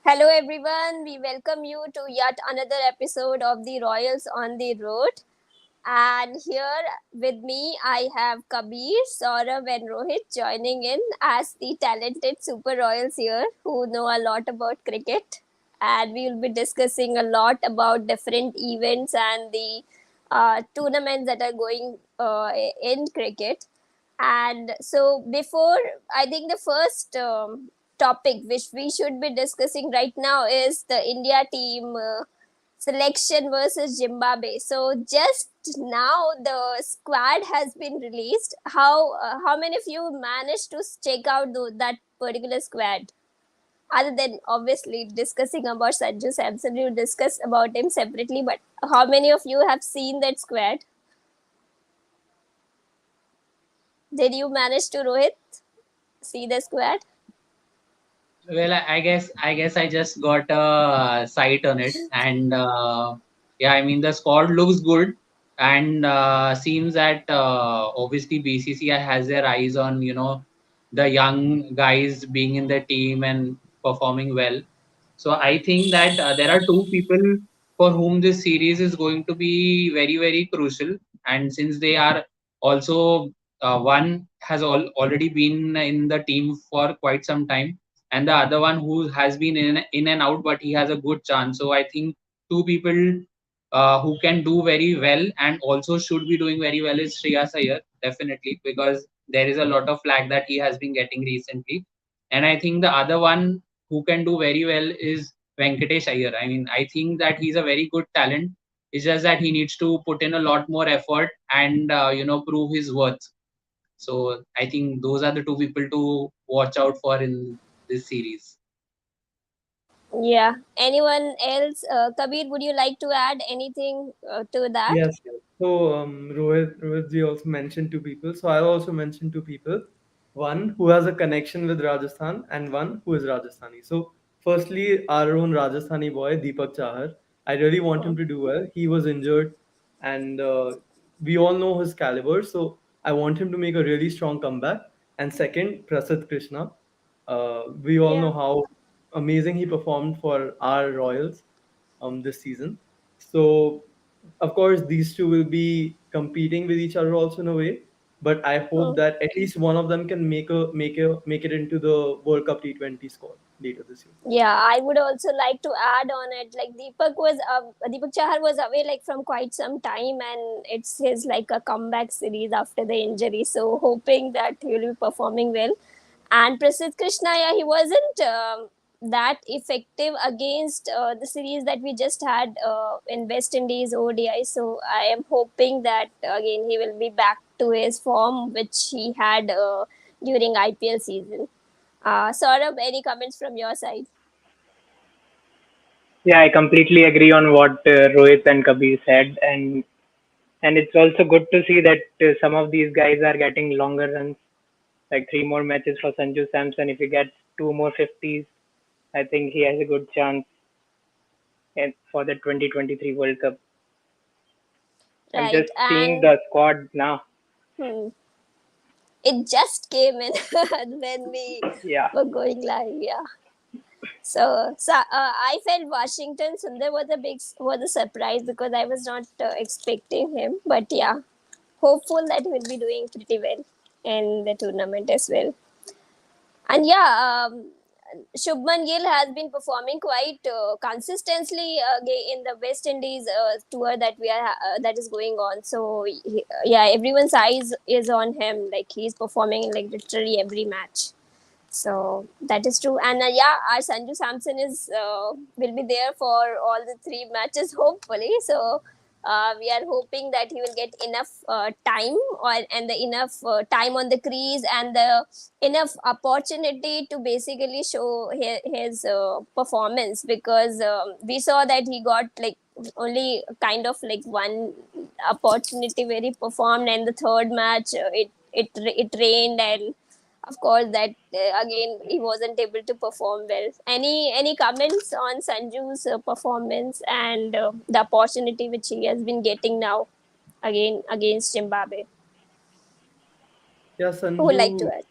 Hello, everyone. We welcome you to yet another episode of the Royals on the Road. And here with me, I have Kabir, Saurav, and Rohit joining in as the talented Super Royals here who know a lot about cricket. And we will be discussing a lot about different events and the tournaments that are going in cricket. And so, before I think the first topic which we should be discussing right now is the India team selection versus Zimbabwe. So, just now the squad has been released. How many of you managed to check out that particular squad? Other than obviously discussing about Sanju Samson, you discuss about him separately. But how many of you have seen that squad? Did you manage to, Rohit, see the squad? Well, I guess I just got a sight on it, and yeah, I mean the squad looks good, and seems that obviously BCCI has their eyes on the young guys being in the team and performing well. So I think that there are two people for whom this series is going to be very very crucial, and since they are also one has already been in the team for quite some time and the other one who has been in and out, but he has a good chance. So I think two people who can do very well and also should be doing very well is Shreyas Iyer, definitely, because there is a lot of flag that he has been getting recently. And I think the other one who can do very well is Venkatesh Iyer. I mean, I think that he's a very good talent. It's just that he needs to put in a lot more effort and prove his worth. So I think those are the two people to watch out for in this series. Yeah. Anyone else? Kabir, would you like to add anything to that? Yes, yes. So Rohit ji also mentioned two people. So I'll also mention two people. One who has a connection with Rajasthan and one who is Rajasthani. So firstly, our own Rajasthani boy Deepak Chahar. I really want him Oh, to do well. He was injured, and we all know his caliber. So I want him to make a really strong comeback. And second, Prasidh Krishna. We all know yeah. how amazing he performed for our Royals this season. So of course these two will be competing with each other also in a way, but I hope Oh. that at least one of them can make it into the World Cup T20 squad later this year. Yeah, I would also like to add on it. Like Deepak Chahar was away like from quite some time, and it's his like a comeback series after the injury. So hoping that he will be performing well. And Prasidh Krishna, yeah, he wasn't that effective against the series that we just had in West Indies ODI. So I am hoping that again he will be back to his form which he had during IPL season. Saurabh, any comments from your side? Yeah, I completely agree on what Rohit and Kabir said, and it's also good to see that some of these guys are getting longer runs, like three more matches for Sanju Samson. If he gets two more 50s, I think he has a good chance for the 2023 World Cup. I'm Right, just seeing and the squad now. hmm, it just came in when we Yeah, were going live. Yeah. I felt Washington Sundar was a surprise because I was not expecting him. But yeah, hopeful that he'll be doing pretty well in the tournament as well. And yeah, Shubman Gill has been performing quite consistently in the West Indies tour that is going on. So yeah, everyone's eyes is on him. Like he's performing in like literally every match. So that is true. And yeah, our Sanju Samson is will be there for all the three matches, hopefully. So we are hoping that he will get enough time and the enough time on the crease and the enough opportunity to basically show his performance because we saw that he got like only kind of like one opportunity where he performed, and the third match it rained, and of course that again he wasn't able to perform well. Any comments on Sanju's performance and the opportunity which he has been getting now again against Zimbabwe? Yeah, Who would like to Sanju. add?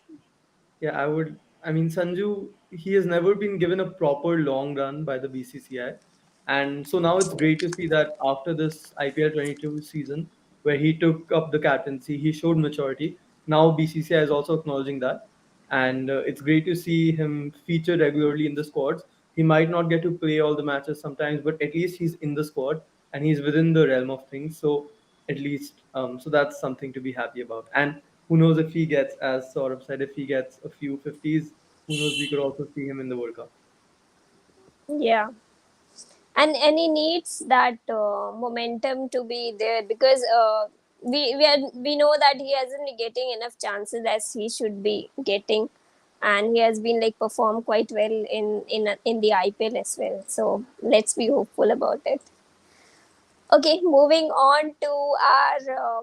Yeah, I mean, Sanju, he has never been given a proper long run by the BCCI. And so now it's great to see that after this IPL 22 season, where he took up the captaincy, he showed maturity. Now BCCI is also acknowledging that. And it's great to see him feature regularly in the squads. He might not get to play all the matches sometimes, but at least he's in the squad and he's within the realm of things. So at least, so that's something to be happy about. And who knows if he gets, as Saurabh said, if he gets a few 50s, who knows, we could also see him in the World Cup. Yeah, and he needs that momentum to be there because we know that he hasn't been getting enough chances as he should be getting, and he has been like performed quite well in the IPL as well. So let's be hopeful about it. Okay, moving on to our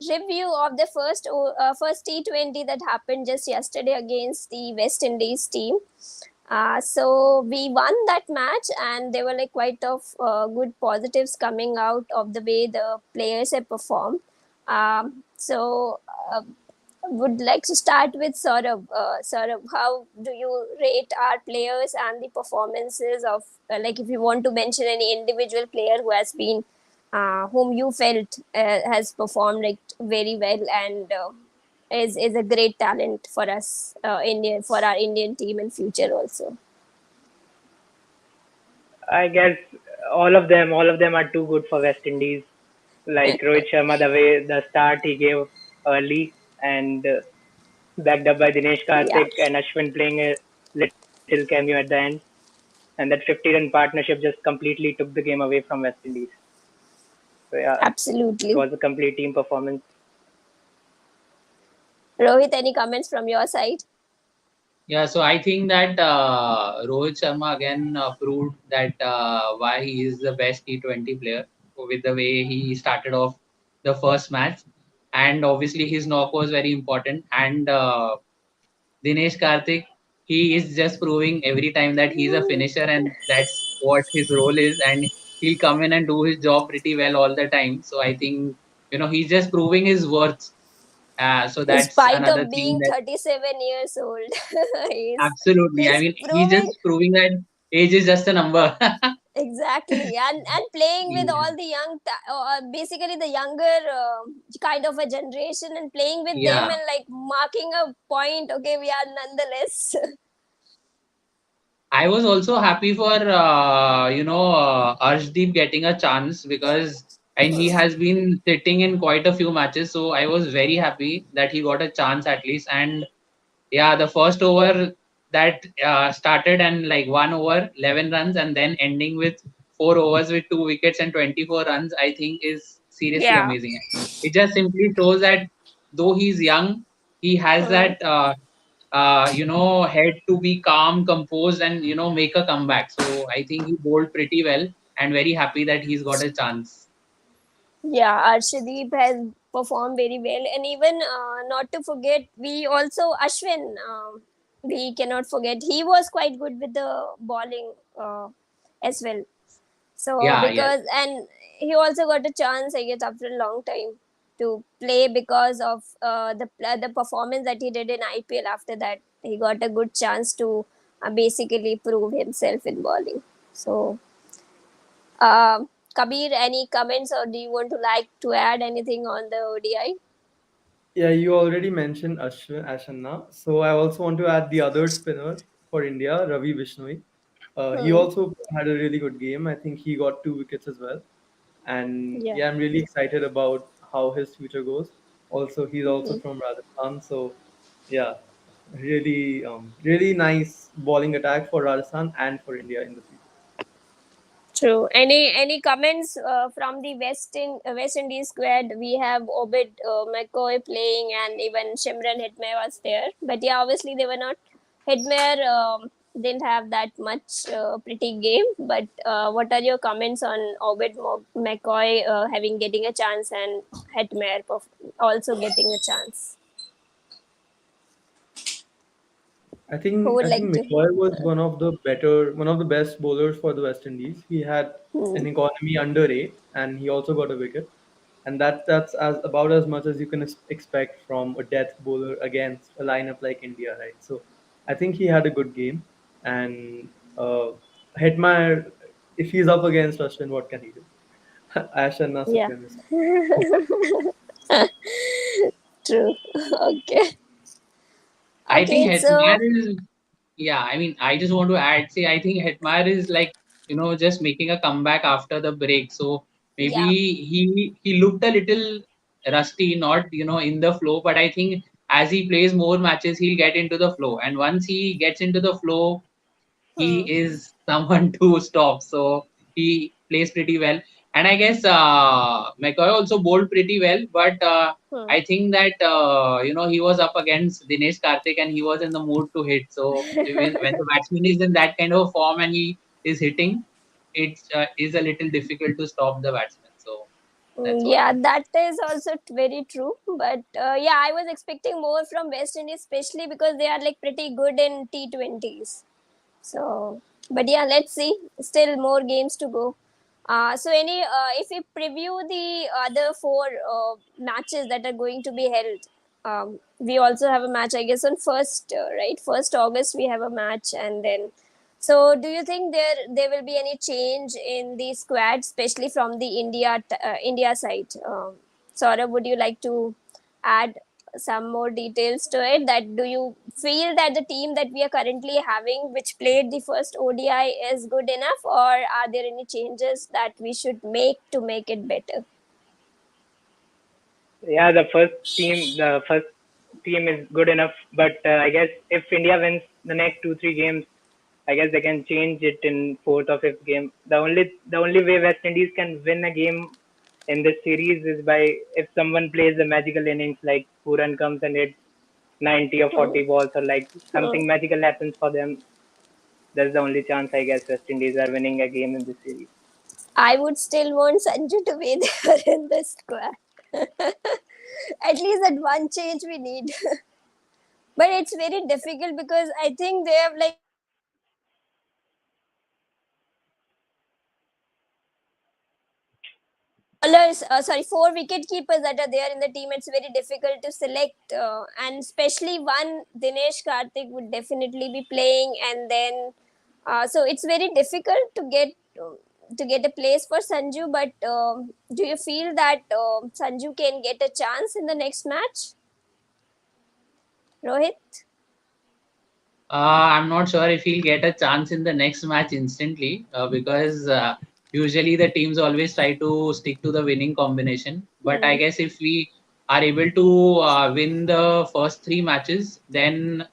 review of the first T20 that happened just yesterday against the West Indies team. So we won that match, and there were like quite of good positives coming out of the way the players have performed. So would like to start with Saurabh. Saurabh, how do you rate our players and the performances of, like, if you want to mention any individual player who has been, whom you felt has performed like very well and is a great talent for us, Indian, for our Indian team in future also. I guess all of them are too good for West Indies. Like Rohit Sharma, the way the start he gave early and backed up by Dinesh Yeah, Karthik and Ashwin playing a little cameo at the end. And that 50-run partnership just completely took the game away from West Indies. So yeah, it absolutely. was a complete team performance. Rohit, any comments from your side? Yeah, so I think that Rohit Sharma again proved that why he is the best T20 player with the way he started off the first match. And obviously his knock was very important. And Dinesh Karthik, he is just proving every time that he's a finisher and that's what his role is. And he'll come in and do his job pretty well all the time. So I think, he's just proving his worth. So In that's spite another of thing being that 37 years old, he's absolutely. I he's mean, he's proving. just proving that age is just a number. Exactly, and playing with Yeah. all the basically the younger kind of a generation, and playing with them Yeah. and like marking a point. Okay, we are nonetheless. I was also happy for Arshdeep getting a chance because and he has been sitting in quite a few matches, so I was very happy that he got a chance at least. And yeah, the first over that started and like 1 over, 11 runs, and then ending with 4 overs with 2 wickets and 24 runs, I think is seriously Yeah. amazing. It just simply shows that though he's young, he has Hmm. that head to be calm, composed, and make a comeback. So I think he bowled pretty well, and very happy that he's got a chance. Yeah, Arshdeep has performed very well, and even not to forget, we also Ashwin. We cannot forget he was quite good with the bowling as well. So Yeah, yes. because, and he also got a chance, I guess, after a long time to play because of the performance that he did in IPL. After that, he got a good chance to basically prove himself in bowling. So, Kabir, any comments, or do you want to like to add anything on the ODI? Yeah, you already mentioned Ashanna. So I also want to add the other spinner for India, Ravi Bishnoi. He Hmm. also had a really good game. I think he got 2 wickets as well. And Yeah. yeah, I'm really excited about how his future goes. Also, he's also Hmm. from Rajasthan. So yeah, really nice bowling attack for Rajasthan and for India in the future. True. Any comments from the West Indies squad? We have Obed McCoy playing, and even Shimran Hetmyer was there. But yeah, obviously they were not. Hetmyer didn't have that much pretty game. But what are your comments on McCoy having getting a chance, and Hetmyer also getting a chance? Who would I think like to? McCoy was one of the best bowlers for the West Indies. He had Hmm. an economy under 8, and he also got a wicket. And that's as about as much as you can expect from a death bowler against a lineup like India, right? So I think he had a good game, and Hetmeyer, if he's up against Ashwin, what can he do? Ashanna Yeah. supremacy. True. Okay. I think Okay. Hetmar So is, yeah, I mean, I just want to add, say, I think Hetmar is like, just making a comeback after the break. So maybe yeah. he looked a little rusty, not, in the flow, but I think as he plays more matches, he'll get into the flow. And once he gets into the flow, he Hmm. is someone to stop. So he plays pretty well. And I guess McCoy also bowled pretty well, but Hmm. I think that he was up against Dinesh Karthik and he was in the mood to hit. So when the batsman is in that kind of form and he is hitting, it is a little difficult to stop the batsman. So that's what. Yeah, that is also very true. But yeah, I was expecting more from West Indies, especially because they are like pretty good in T20s. So, but yeah, let's see. Still more games to go. So, if we preview the other four matches that are going to be held, we also have a match, I guess, on first, right? 1st August, we have a match, and then. So, do you think there will be any change in the squad, especially from the India side? Saurabh, would you like to add some more details to it? That do you feel that the team that we are currently having, which played the first ODI, is good enough, or are there any changes that we should make to make it better? Yeah, the first team is good enough, but I guess if India wins the next 2 3 games, I guess they can change it in fourth or fifth game. The only way West Indies can win a game in this series is by if someone plays a magical innings like Puran comes and hits 90 or Hmm. 40 balls or like Hmm. something magical happens for them. That's the only chance I guess West Indies are winning a game in this series. I would still want Sanju to be there in the squad. At least that one change we need. But it's very difficult because I think they have like bowlers, sorry, four wicket keepers that are there in the team. It's very difficult to select, and especially one Dinesh Karthik would definitely be playing, and then so it's very difficult to get a place for Sanju. But do you feel that Sanju can get a chance in the next match, Rohit? I'm not sure if he'll get a chance in the next match instantly because usually the teams always try to stick to the winning combination. But I Hmm. guess if we are able to win the first three matches, then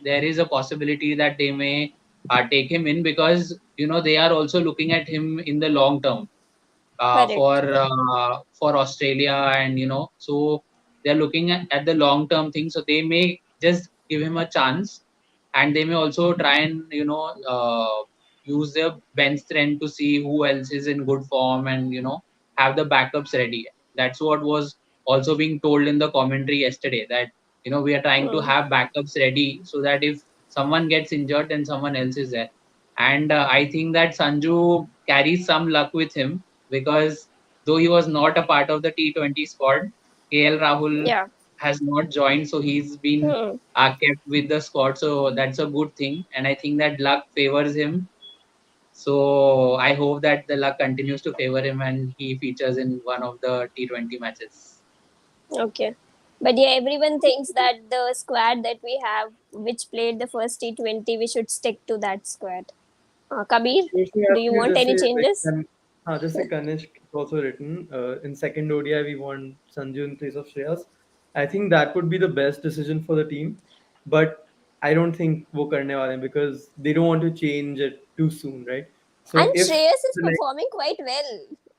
there is a possibility that they may take him in because they are also looking at him in the long term Correct. for Australia, and so they're looking at the long term thing. So they may just give him a chance, and they may also try and use their bench strength to see who else is in good form, and have the backups ready. That's what was also being told in the commentary yesterday, that we are trying to Hmm. have backups ready so that if someone gets injured, then someone else is there. And I think that Sanju carries some luck with him because though he was not a part of the T20 squad, KL Rahul Yeah. has not joined, so he's been Hmm. kept with the squad. So that's a good thing, and I think that luck favors him. So I hope that the luck continues to favor him and he features in one of the T20 matches. Okay. But yeah, everyone thinks that the squad that we have, which played the first T20, we should stick to that squad. Kabir, Personally, I do you feel want just any say like changes? just say Kanishk is also written in second ODI we want Sanju in place of Shreyas. I think that would be the best decision for the team, but I don't think वो करने वाले हैं because they don't want to change it too soon, right? So And if Shreyas is the next, performing quite well.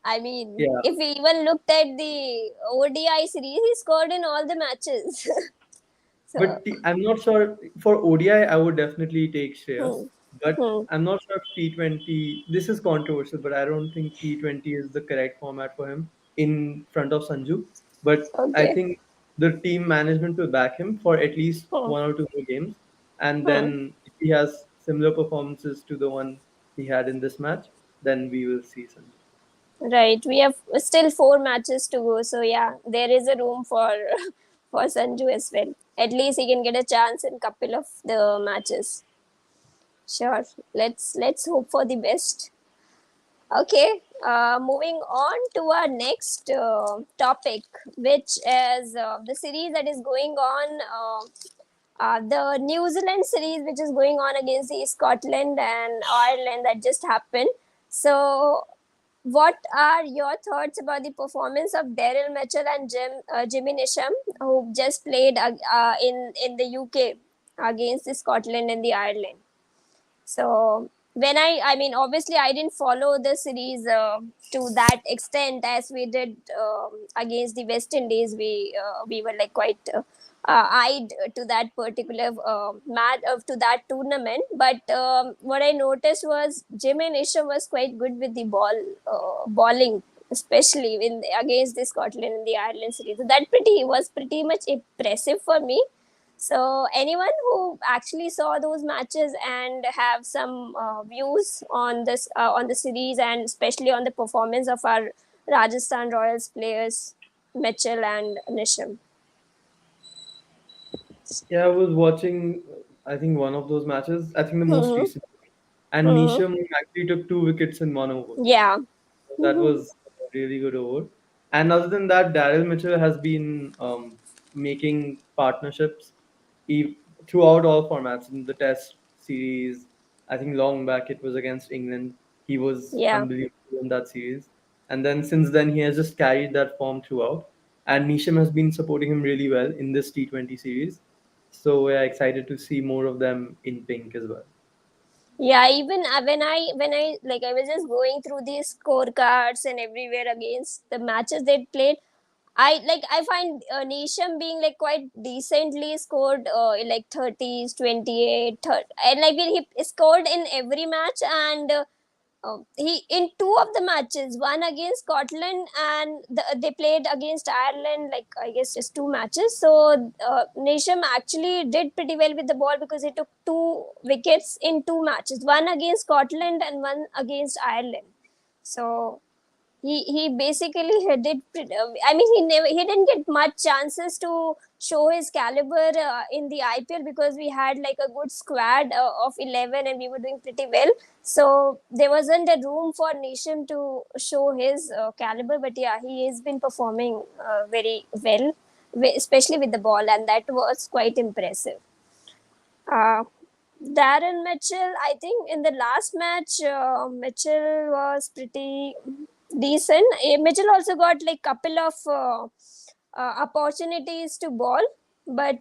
I mean, yeah, if we even looked at the ODI series, he scored in all the matches. So, I'm not sure for ODI. I would definitely take Shreyas, hmm, but hmm, I'm not sure if T20. This is controversial, but I don't think T20 is the correct format for him in front of Sanju. But I okay. think the team management will back him for at least Hmm, one or two more games, and hmm. then if he has similar performances to the one he had in this match, then we will see Sanju. Right. We have still four matches to go. So, yeah, there is a room for for Sanju as well. At least he can get a chance in couple of the matches. Sure. Let's hope for the best. Okay, moving on to our next topic, which is the series that is going on, the New Zealand series, which is going on against the Scotland and Ireland that just happened. So, what are your thoughts about the performance of Daryl Mitchell and Jimmy Nisham, who just played in the UK against the Scotland and the Ireland? So when I mean, obviously, I didn't follow the series to that extent as we did against the West Indies. We were like quite eyed to that particular match of to that tournament. But what I noticed was Jim and Isha was quite good with the balling, especially in against the Scotland and the Ireland series. So that pretty was pretty much impressive for me. So, anyone who actually saw those matches and have some views on this on the series and especially on the performance of our Rajasthan Royals players, Mitchell and Nisham. Yeah, I was watching, I think one of those matches, I think the most Mm-hmm. recent. And Mm-hmm. Nisham actually took 2 wickets in 1 over. Yeah. That Mm-hmm. was a really good over. And other than that, Daryl Mitchell has been making partnerships e- throughout all formats in the Test series. I think long back it was against England. He was Yeah. unbelievable in that series. And then since then, he has just carried that form throughout. And Nisham has been supporting him really well in this T20 series. So we're excited to see more of them in pink as well. Yeah, even when I like I was just going through these scorecards and everywhere against the matches they played. I find Nisham being like quite decently scored like 30s, 28, 30, and like he scored in every match and he in two of the matches, one against Scotland and they played against Ireland, like I guess just two matches. So Nisham actually did pretty well with the ball because he took 2 wickets in 2 matches, one against Scotland and one against Ireland. So he basically did I mean he didn't get much chances to show his caliber in the IPL because we had like a good squad of 11 and we were doing pretty well, so there wasn't a room for Nisham to show his caliber. But yeah, he has been performing very well, especially with the ball, and that was quite impressive. uh, Darren Mitchell, I think in the last match, Mitchell was pretty decent. Mitchell also got like couple of opportunities to ball, but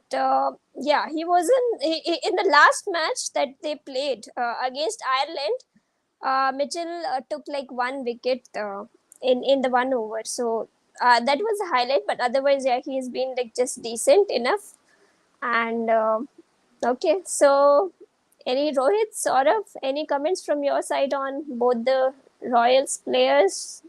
yeah, he wasn't in the last match that they played against Ireland. Mitchell took like 1 wicket in the 1 over, so that was a highlight. But otherwise, yeah, he's been like just decent enough. And okay, so any Rohit, Saurav, any comments from your side on both the Royals players?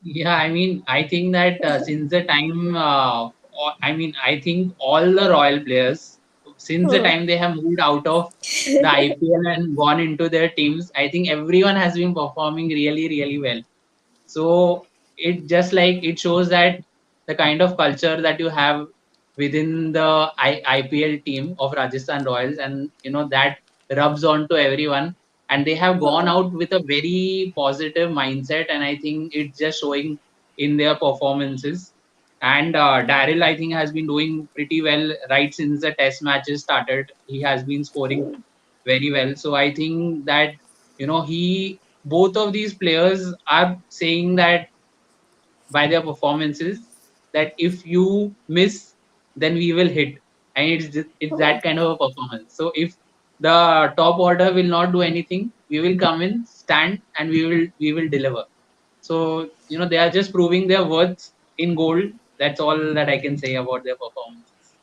Yeah, I mean, I think that since the time, I mean, I think all the Royal players, since the Hmm. time they have moved out of the IPL and gone into their teams, I think everyone has been performing really, really well. So it just like it shows that the kind of culture that you have within the IPL team of Rajasthan Royals, and that rubs on to everyone. And they have gone Hmm. out with a very positive mindset, and I think it's just showing in their performances. And Daryl, I think, has been doing pretty well right since the Test matches started. He has been scoring very well. So I think that he both of these players are saying that by their performances that if you miss, then we will hit, and it's Hmm. that kind of a performance. So if the top order will not do anything, we will come in, stand, and we will deliver. So they are just proving their worth in gold. That's all that I can say about their performances.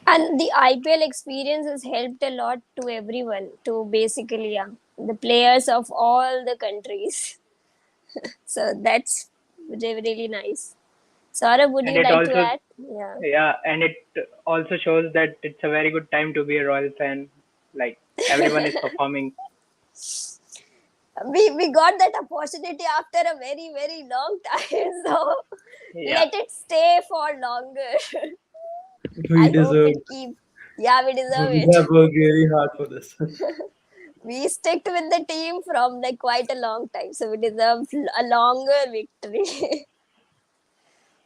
And the IPL experience has helped a lot to everyone, to basically, yeah, the players of all the countries. So that's really nice. Saurabh, would And you it like to also, add? Yeah. yeah, and it also shows that it's a very good time to be a Royal fan. Like everyone is performing. We got that opportunity after a very long time, so Yeah, let it stay for longer. We I hope deserve it keep. Yeah, we this. deserve We it. have worked really hard for this. We sticked with the team from like quite a long time, so we deserve a longer victory.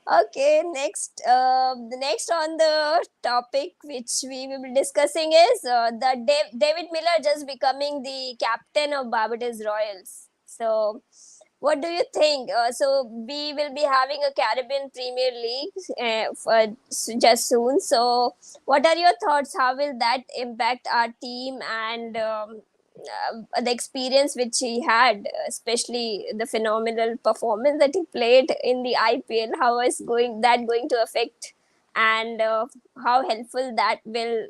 Okay, next, the next on the topic which we will be discussing is David Miller just becoming the captain of Barbados Royals. So, what do you think? So, we will be having a Caribbean Premier League just soon. So, what are your thoughts? How will that impact our team and the experience which he had, especially the phenomenal performance that he played in the IPL? How is going to affect, and how helpful that will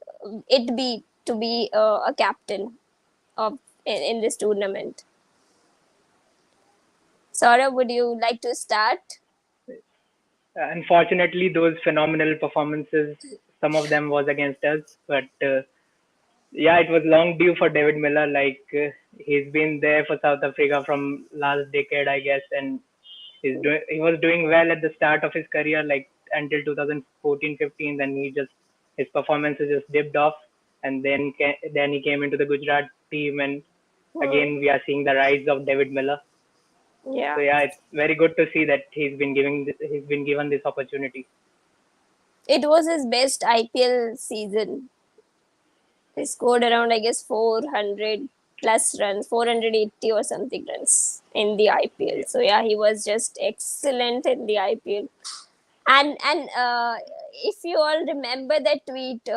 it be to be a captain of in this tournament? Saurabh, would you like to start? Unfortunately, those phenomenal performances, some of them was against us, but yeah, it was long due for David Miller. He's been there for South Africa from last decade, I guess, and he was doing well at the start of his career, like until 2014-15. Then his performances just dipped off, and then he came into the Gujarat team, and Hmm. again we are seeing the rise of David Miller. So Yeah, yeah, it's very good to see that he's been given this opportunity. it was his best IPL season. He scored around, I guess, 400 plus runs, 480 or something runs in the IPL. Yeah, So yeah, he was just excellent in the IPL. And if you all remember that tweet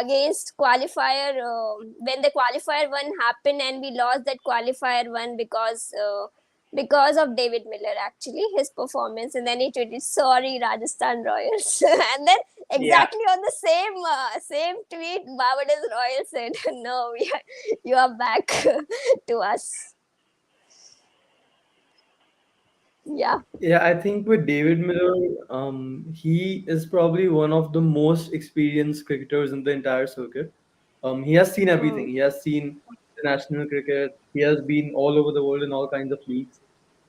against qualifier, when the qualifier one happened and we lost that qualifier one because of David Miller, actually his performance, and then he tweeted sorry Rajasthan Royals and then yeah, exactly on the same tweet Barbados Royals said no, you are back to us. Yeah. Yeah, I think with David Miller, he is probably one of the most experienced cricketers in the entire circuit. He has seen everything. Hmm. He has seen international cricket. He has been all over the world in all kinds of leagues,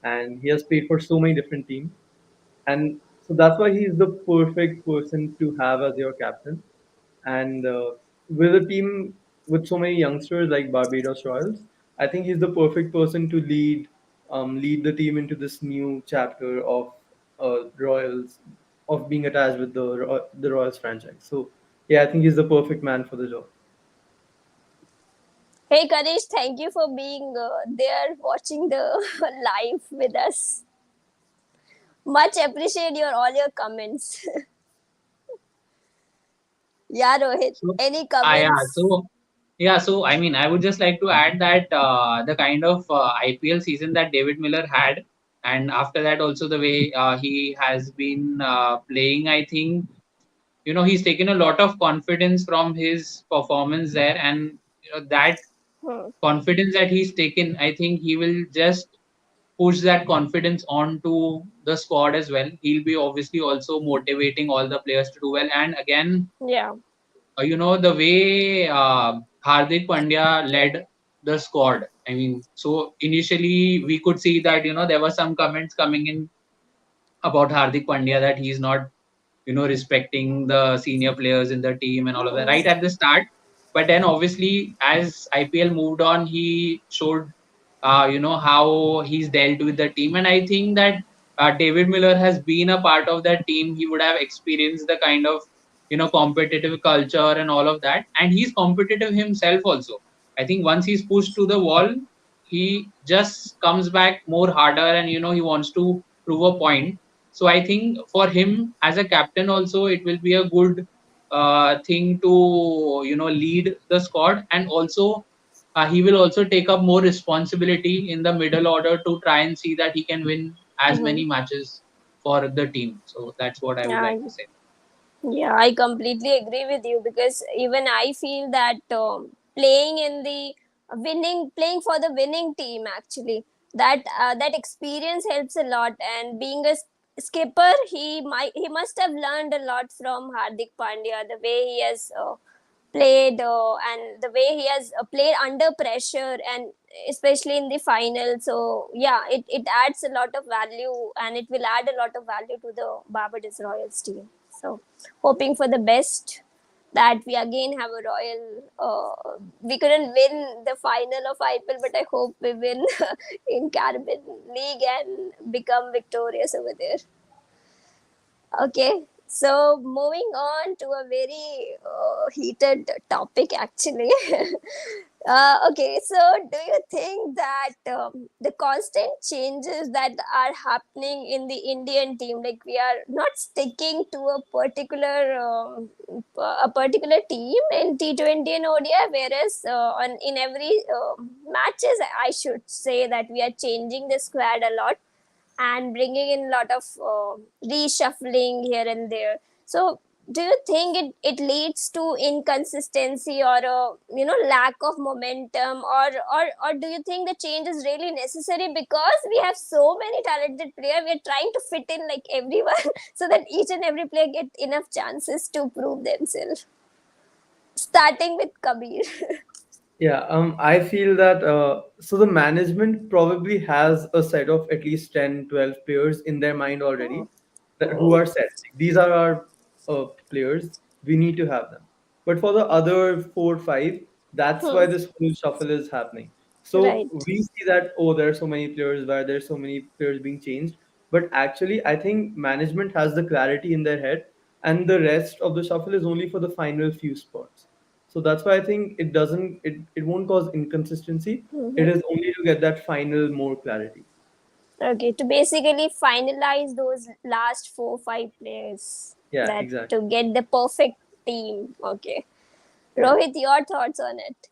and he has played for so many different teams. And so that's why he's the perfect person to have as your captain. And with a team with so many youngsters like Barbados Royals, I think he's the perfect person to lead the team into this new chapter of Royals, of being attached with the Royals franchise. So yeah, I think he's the perfect man for the job. Hey Karish, thank you for being there watching the live with us. Much appreciate your all your comments. Yeah, Rohit. So, Any yeah. comments? So I mean, I would just like to add that the kind of IPL season that David Miller had, and after that also the way he has been playing, I think he's taken a lot of confidence from his performance there, and that Hmm. confidence that he's taken, I think he will just push that confidence on to the squad as well. He'll be obviously also motivating all the players to do well, and again Yeah. the way Hardik Pandya led the squad. I mean, so initially we could see that there were some comments coming in about Hardik Pandya that he's not respecting the senior players in the team and all of that Hmm. right at the start. But then obviously as IPL moved on, he showed how he's dealt with the team, and I think that David Miller has been a part of that team. He would have experienced the kind of competitive culture and all of that, and he's competitive himself also. I think once he's pushed to the wall, he just comes back more harder, and he wants to prove a point. So I think for him as a captain also, it will be a good thing to lead the squad, and also he will also take up more responsibility in the middle order to try and see that he can win as Hmm. many matches for the team. So that's what I would Yeah. like to say. Yeah, I completely agree with you because even I feel that playing in the playing for the winning team actually, that experience helps a lot. And being a skipper, he must have learned a lot from Hardik Pandya, the way he has played and the way he has played under pressure, and especially in the final. So yeah, it adds a lot of value, and it will add a lot of value to the Barbados Royals team. So hoping for the best, that we again have a royal. We couldn't win the final of IPL, but I hope we win in Caribbean League and become victorious over there. Okay, so moving on to a very heated topic, actually. Okay, so do you think that the constant changes that are happening in the Indian team, like we are not sticking to a particular team in T20 and ODI, whereas on in every matches, I should say that we are changing the squad a lot and bringing in a lot of reshuffling here and there. So, do you think it leads to inconsistency or a lack of momentum, or do you think the change is really necessary because we have so many talented players? We are trying to fit in like everyone so that each and every player get enough chances to prove themselves. Starting with Kabir. Yeah, I feel that so the management probably has a set of at least 10, 12 players in their mind already that, who are set. These are our players, we need to have them. But for the other four, five, that's why this whole shuffle is happening. So Right. we see that, oh, there are so many players, why there's so many players being changed. But actually, I think management has the clarity in their head, and the rest of the shuffle is only for the final few spots. So that's why I think it won't cause inconsistency. It is only to get that final more clarity. Okay, to basically finalize those last 4 5 players, Yeah, that exactly. to get the perfect team. Okay, Correct. Rohit, your thoughts on it?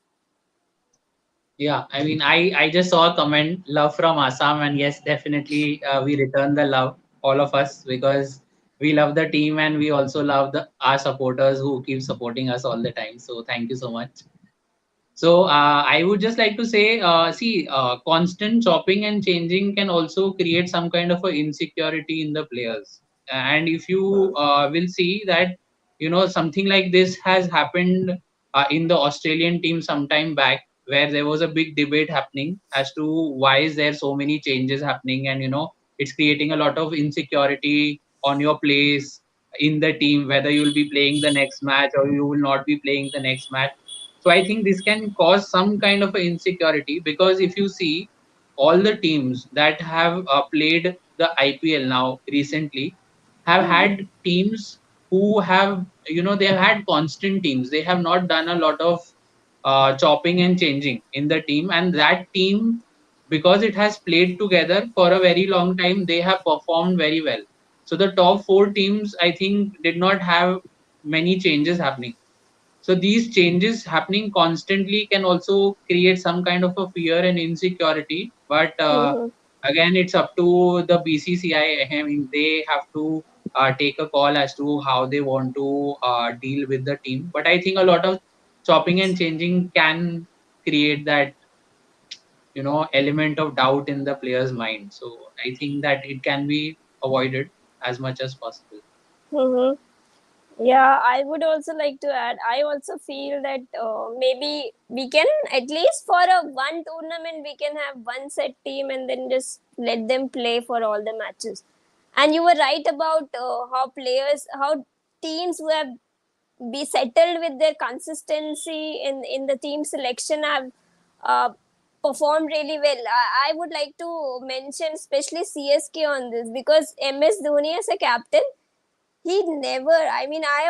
Yeah, I mean, I just saw a comment, love from Assam, and yes, definitely we return the love, all of us, because we love the team and we also love our supporters who keep supporting us all the time. So thank you so much. So I would just like to say, see, constant chopping and changing can also create some kind of a insecurity in the players. And if you will see that, something like this has happened in the Australian team some time back, where there was a big debate happening as to why is there so many changes happening, and it's creating a lot of insecurity on your place in the team, whether you will be playing the next match or you will not be playing the next match. So I think this can cause some kind of a insecurity, because if you see all the teams that have played the IPL now recently have had teams who have, they have had constant teams. They have not done a lot of chopping and changing in the team, and that team, because it has played together for a very long time, they have performed very well. So the top four teams, I think, did not have many changes happening. So these changes happening constantly can also create some kind of a fear and insecurity. But again, it's up to the BCCI. I mean, they have to take a call as to how they want to deal with the team. But I think a lot of chopping and changing can create that, element of doubt in the player's mind. So I think that it can be avoided as much as possible. Mm-hmm. Yeah, I would also like to add. I also feel that maybe we can, at least for a one tournament, we can have one set team and then just let them play for all the matches. And you were right about how teams who have be settled with their consistency in the team selection have uh, performed really well. I would like to mention especially CSK on this, because MS Dhoni as a captain, he never, I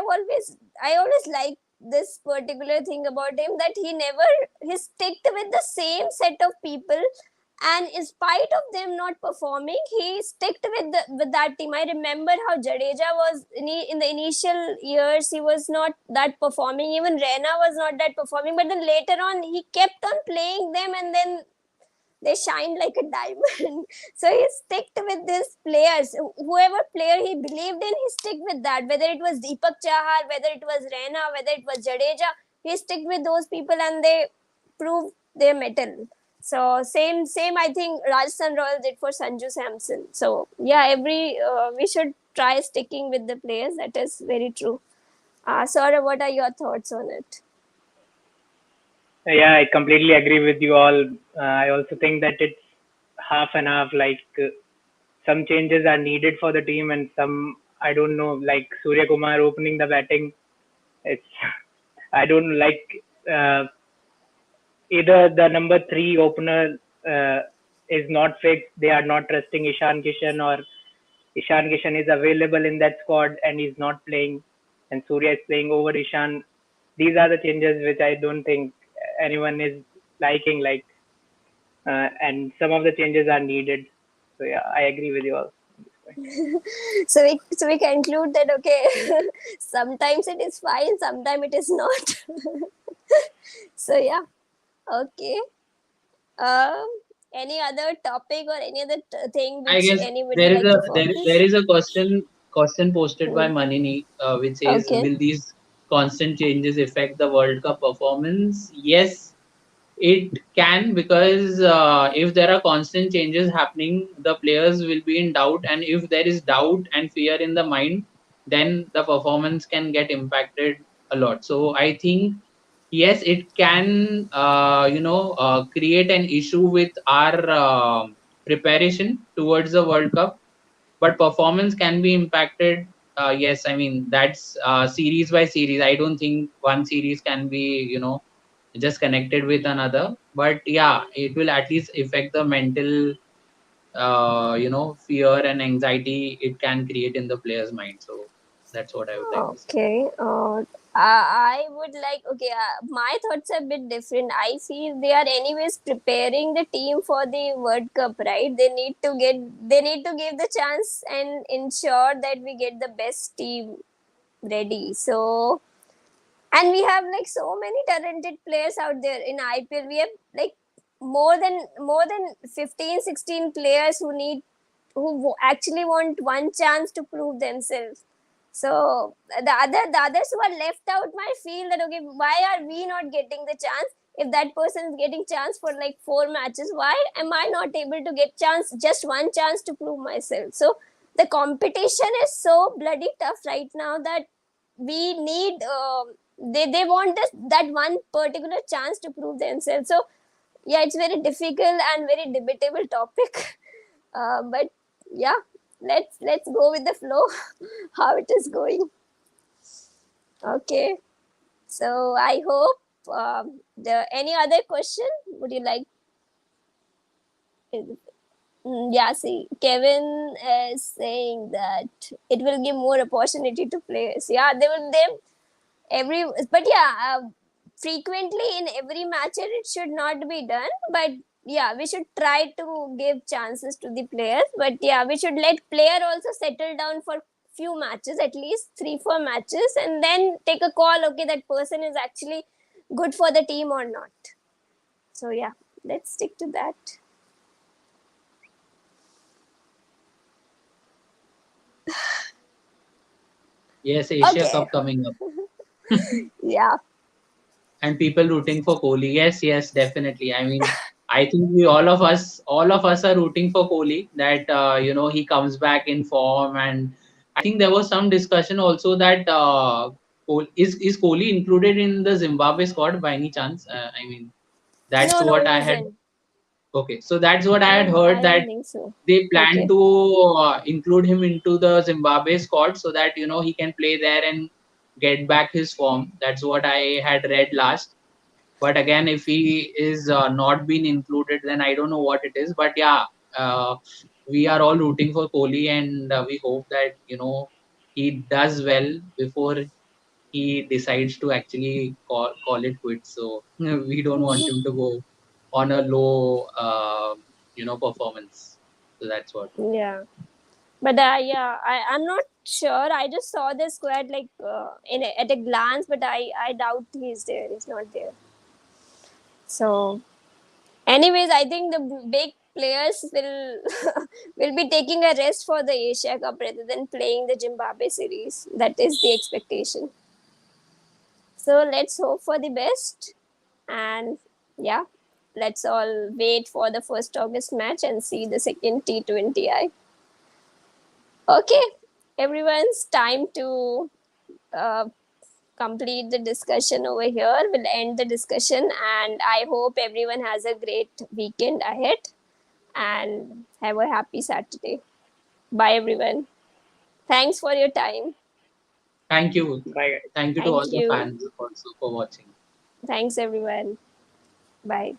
always like this particular thing about him, that he sticked with the same set of people, and in spite of them not performing, he sticked with that team. I remember how Jadeja was in the initial years, he was not that performing, even Rena was not that performing, but then later on he kept on playing them, and then they shined like a diamond. So he sticked with these players. Whoever player he believed in, he stick with that. Whether it was Deepak Chahar, whether it was Reina, whether it was Jadeja, he stick with those people and they proved their mettle. So same. I think Rajasthan Royals did for Sanju Samson. So yeah, we should try sticking with the players. That is very true. Saurabh, what are your thoughts on it? Yeah, I completely agree with you all. I also think that it's half and half. Like some changes are needed for the team, and some I don't know, like Surya Kumar opening the batting. It's I don't like uh, either the number three opener is not fixed. They are not trusting Ishan Kishan, or Ishan Kishan is available in that squad and he's not playing, and Surya is playing over Ishan. These are the changes which I don't think anyone is liking. Like, and some of the changes are needed. So yeah, I agree with you all at this point. So we conclude that okay, sometimes it is fine, sometimes it is not. So yeah, okay. Um, any other topic or any other thing I which guess anybody there is like a to there focus? is a question posted by Hmm. Manini, which says, Okay. "Will these constant changes affect the World Cup performance?" Yes, it can, because if there are constant changes happening, the players will be in doubt, and if there is doubt and fear in the mind, then the performance can get impacted a lot. So I think yes, it can create an issue with our preparation towards the World Cup, but performance can be impacted. Yes, I mean that's series by series. I don't think one series can be just connected with another, but yeah, it will at least affect the mental fear and anxiety it can create in the player's mind. So that's what I would like to say. Okay. I would like, okay, my thoughts are a bit different. I feel they are anyways preparing the team for the World Cup, right? They need to give the chance and ensure that we get the best team ready. So, and we have like so many talented players out there in IPL. We have like more than 15, 16 players actually want one chance to prove themselves. So the others who are left out might feel that okay, why are we not getting the chance? If that person is getting chance for like 4 matches, why am I not able to get chance, just one chance to prove myself? So the competition is so bloody tough right now that we need they want that one particular chance to prove themselves. So yeah, it's very difficult and very debatable topic. But yeah, let's go with the flow. How it is going. Okay, so I hope the any other question would you like? Yeah, see, Kevin is saying that it will give more opportunity to players. Yeah, they every but yeah, frequently in every match it should not be done, but yeah, we should try to give chances to the players, but yeah, we should let player also settle down for few matches, at least 3 4 matches, and then take a call, okay, that person is actually good for the team or not. So yeah, let's stick to that. Yes, Asia Okay. Cup coming up. Yeah. And people rooting for Kohli. Yes, yes, definitely. I mean, I think all of us are rooting for Kohli, that he comes back in form. And I think there was some discussion also that is Kohli included in the Zimbabwe squad by any chance? I mean, that's No, no, what he I had. isn't. Okay, so that's what I had No, heard, I don't that think so. they plan Okay. to include him into the Zimbabwe squad so that he can play there and get back his form. That's what I had read last. But again, if he is not been included, then I don't know what it is. But yeah, we are all rooting for Kohli, and we hope that he does well before he decides to actually call it quits. So we don't want him to go on a low performance. So that's what. Yeah. But yeah, I'm not sure. I just saw the squad like at a glance, but I doubt he's there. He's not there. So, anyways, I think the big players will will be taking a rest for the Asia Cup rather than playing the Zimbabwe series. That is the expectation. So let's hope for the best, and yeah, let's all wait for the first August match and see the second T20I. Okay, everyone's time to uh, complete the discussion over here. We'll end the discussion, and I hope everyone has a great weekend ahead and have a happy Saturday. Bye, everyone. Thanks for your time. Thank you. Bye, guys. Thank you to all Thank the you. fans also for watching. Thanks, everyone. Bye.